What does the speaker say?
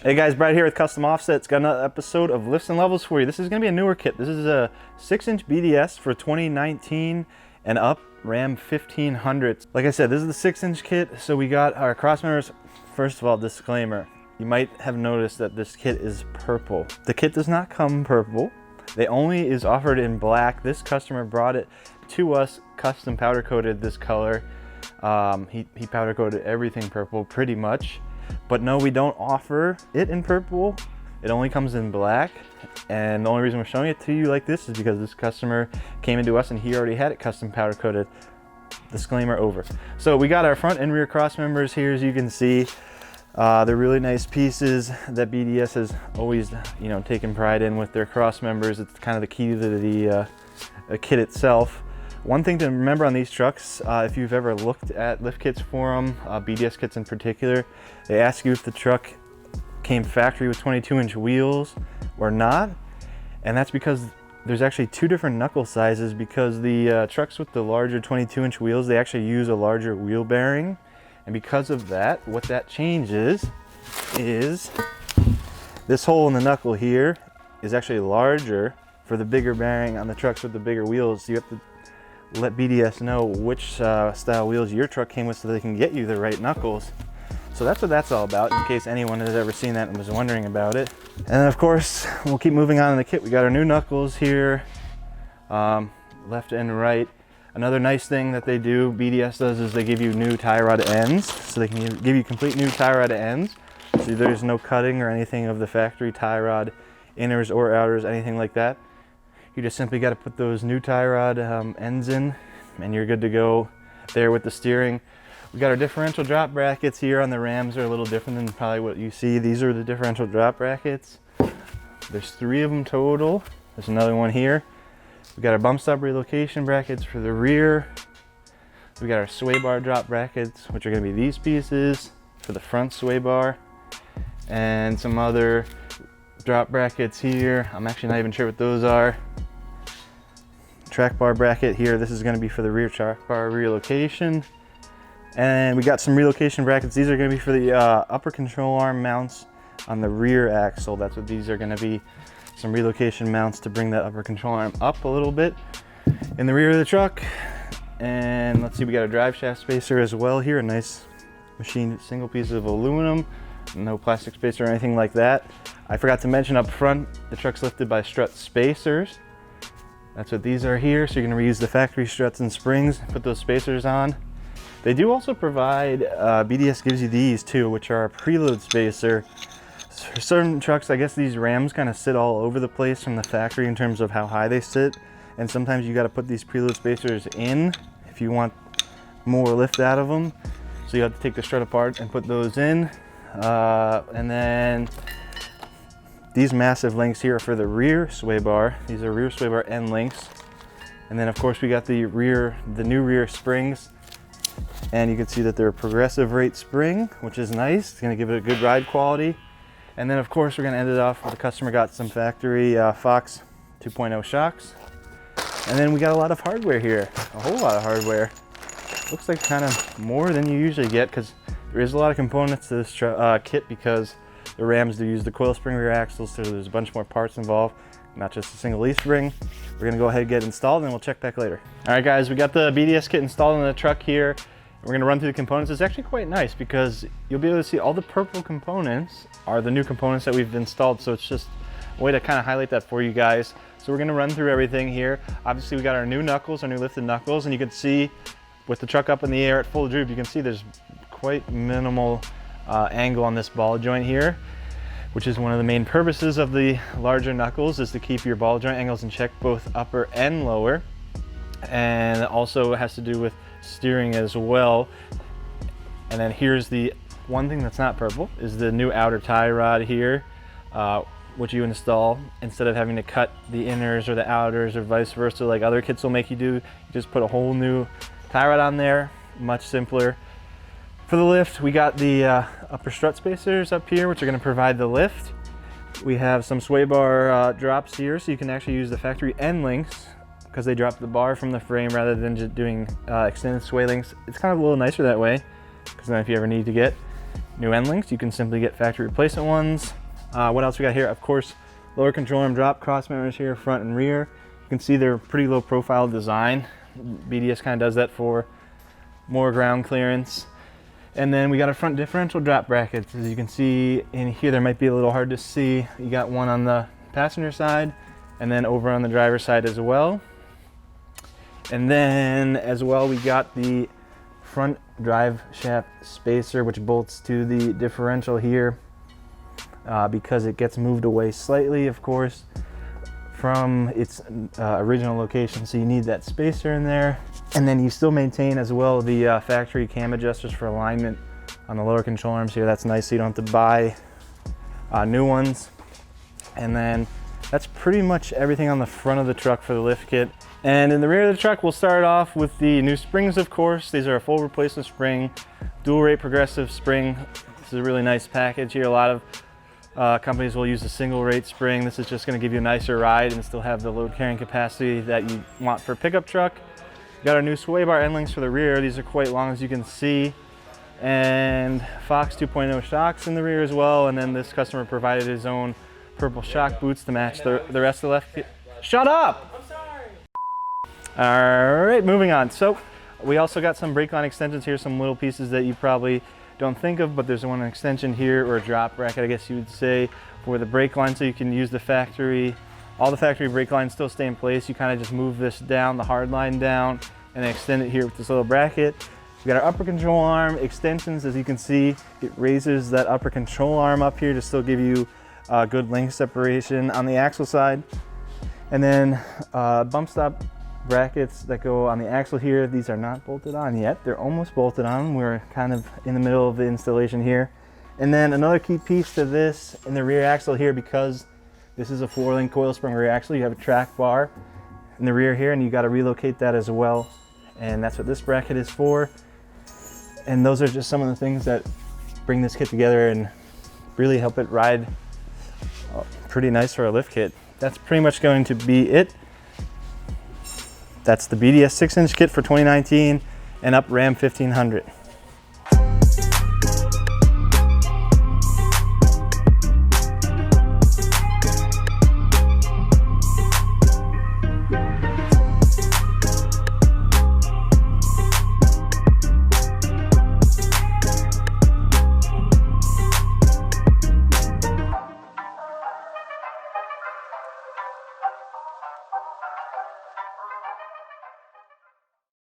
Hey guys, Brad here with Custom Offsets. Got another episode of Lifts and Levels for you. This is going to be a newer kit. This is a 6-inch BDS for 2019 and up Ram 1500s. Like I said, this is the 6-inch kit, so we got our cross members. First of all, disclaimer. You might have noticed that this kit is purple. The kit does not come purple. They only is offered in black. This customer brought it to us, custom powder coated this color. He powder coated everything purple pretty much. But no, we don't offer it in purple. It only comes in black. And the only reason we're showing it to you like this is because this customer came into us and he already had it custom powder coated. Disclaimer over. So we got our front and rear cross members here, as you can see. They're really nice pieces that BDS has always, taken pride in with their cross members. It's kind of the key to the kit itself. One thing to remember on these trucks, if you've ever looked at lift kits for them, BDS kits in particular, they ask you if the truck came factory with 22-inch wheels or not. And that's because there's actually two different knuckle sizes, because the trucks with the larger 22-inch wheels, they actually use a larger wheel bearing. And because of that, what that changes is this hole in the knuckle here is actually larger for the bigger bearing on the trucks with the bigger wheels. So you have to let BDS know which style wheels your truck came with so they can get you the right knuckles. So that's what that's all about, in case anyone has ever seen that and was wondering about it. And then of course, we'll keep moving on in the kit. We got our new knuckles here, left and right. Another nice thing that they do, BDS does, is they give you new tie rod ends. So they can give you complete new tie rod ends. So there's no cutting or anything of the factory tie rod inners or outers, anything like that. You just simply got to put those new tie rod ends in and you're good to go there with the steering. We got our differential drop brackets here on the Rams. They're a little different than probably what you see. These are the differential drop brackets. There's 3 of them total. There's another one here. We got our bump stop relocation brackets for the rear. We got our sway bar drop brackets, which are going to be these pieces for the front sway bar, and some other drop brackets here. I'm actually not even sure what those are. Track bar bracket here. This is going to be for the rear track bar relocation. And we got some relocation brackets. These are going to be for the upper control arm mounts on the rear axle. That's what these are going to be. Some relocation mounts to bring that upper control arm up a little bit in the rear of the truck. And let's see, we got a drive shaft spacer as well here. A nice machined single piece of aluminum. No plastic spacer or anything like that. I forgot to mention up front, the truck's lifted by strut spacers. That's what these are here. So you're going to reuse the factory struts and springs, put those spacers on. They do also provide, BDS gives you these too, which are a preload spacer. For certain trucks, I guess these Rams kind of sit all over the place from the factory in terms of how high they sit. And sometimes you got to put these preload spacers in if you want more lift out of them. So you have to take the strut apart and put those in. And then these massive links here are for the rear sway bar. These are rear sway bar end links. And then of course we got the new rear springs. And you can see that they're a progressive rate spring, which is nice. It's gonna give it a good ride quality. And then of course we're gonna end it off with the customer got some factory Fox 2.0 shocks. And then we got a lot of hardware here, a whole lot of hardware. Looks like kind of more than you usually get, because there is a lot of components to this kit, because the Rams do use the coil spring rear axles, so there's a bunch more parts involved, not just a single leaf spring. We're gonna go ahead and get it installed and we'll check back later. All right guys, we got the BDS kit installed in the truck here. We're gonna run through the components. It's actually quite nice because you'll be able to see all the purple components are the new components that we've installed. So it's just a way to kind of highlight that for you guys. So we're gonna run through everything here. Obviously we got our new knuckles, our new lifted knuckles, and you can see with the truck up in the air at full droop, you can see there's quite minimal angle on this ball joint here, which is one of the main purposes of the larger knuckles, is to keep your ball joint angles in check, both upper and lower. And it also has to do with steering as well. And then here's the one thing that's not purple, is the new outer tie rod here, which you install instead of having to cut the inners or the outers or vice versa like other kits will make you do. You just put a whole new tie rod on there, much simpler. For the lift, we got the upper strut spacers up here, which are going to provide the lift. We have some sway bar drops here, so you can actually use the factory end links because they drop the bar from the frame rather than just doing extended sway links. It's kind of a little nicer that way, because then if you ever need to get new end links. You can simply get factory replacement ones. What else we got here? Of course, lower control arm drop cross members here, front and rear. You can see they're pretty low profile design. BDS kind of does that for more ground clearance. And then we got a front differential drop brackets. As you can see in here, there might be a little hard to see. You got one on the passenger side and then over on the driver's side as well. And then as well, we got the front drive shaft spacer, which bolts to the differential here because it gets moved away slightly, of course, from its original location. So you need that spacer in there. And then you still maintain as well the factory cam adjusters for alignment on the lower control arms here. That's nice, so you don't have to buy new ones. And then that's pretty much everything on the front of the truck for the lift kit. And in the rear of the truck, we'll start off with the new springs, of course. These are a full replacement spring, dual rate progressive spring. This is a really nice package here. A lot of companies will use a single rate spring. This is just gonna give you a nicer ride and still have the load carrying capacity that you want for a pickup truck. We got our new sway bar end links for the rear. These are quite long, as you can see. And Fox 2.0 shocks in the rear as well. And then this customer provided his own purple shock boots to match the rest of the left kit. Shut up! I'm sorry! All right, moving on. So we also got some brake line extensions here, some little pieces that you probably don't think of, but there's one extension here, or a drop bracket, I guess you would say, for the brake line, so you can use the factory. All the factory brake lines still stay in place. You kind of just move this down, the hard line down, and then extend it here with this little bracket. We got our upper control arm extensions. As you can see, it raises that upper control arm up here to still give you good length separation on the axle side. And then bump stop brackets that go on the axle here. These are not bolted on yet. They're almost bolted on. We're kind of in the middle of the installation here. And then another key piece to this in the rear axle here, because this is a 4-link coil spring rear axle, you have a track bar in the rear here, and you got to relocate that as well. And that's what this bracket is for. And those are just some of the things that bring this kit together and really help it ride pretty nice for a lift kit. That's pretty much going to be it. That's the BDS 6-inch kit for 2019 and up Ram 1500.